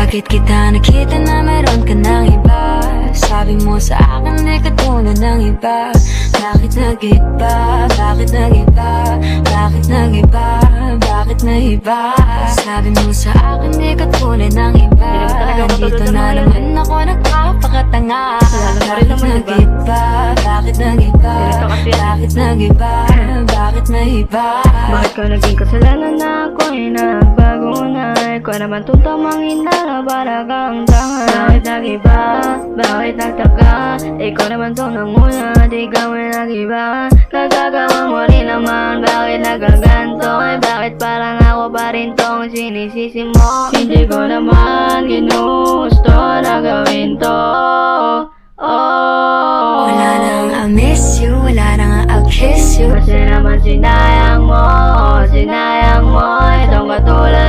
Bakit kita nakita na meron ka ng iba? Sabi mo sa akin di ka tulad ng iba. Bakit nag-iba? Bakit nag-iba? Bakit nag-iba? Bakit nag-iba? Sabi mo sa akin di ka tulad ng iba. Dito na naman ako nagpapakatanga. Bakit nag-iba? Bakit nag-iba? Bakit nag-iba? Bakit nag-iba? Bakit ka naging kasalanan na ako'y nagbago na? Ikaw naman itong tamang hinala para kang tanga. Bakit nag-iba? Bakit nagtaka? Ikaw naman itong nanguna, di kami nag-iba. Nagagawa mo rin naman, bakit nagaganto? Ay bakit parang ako pa rin tong sinisisi mo? Hindi ko naman ginusto na gawin to. Wala nang I miss you, wala nang I'll kiss you. Kasi naman sinayang mo itong katulad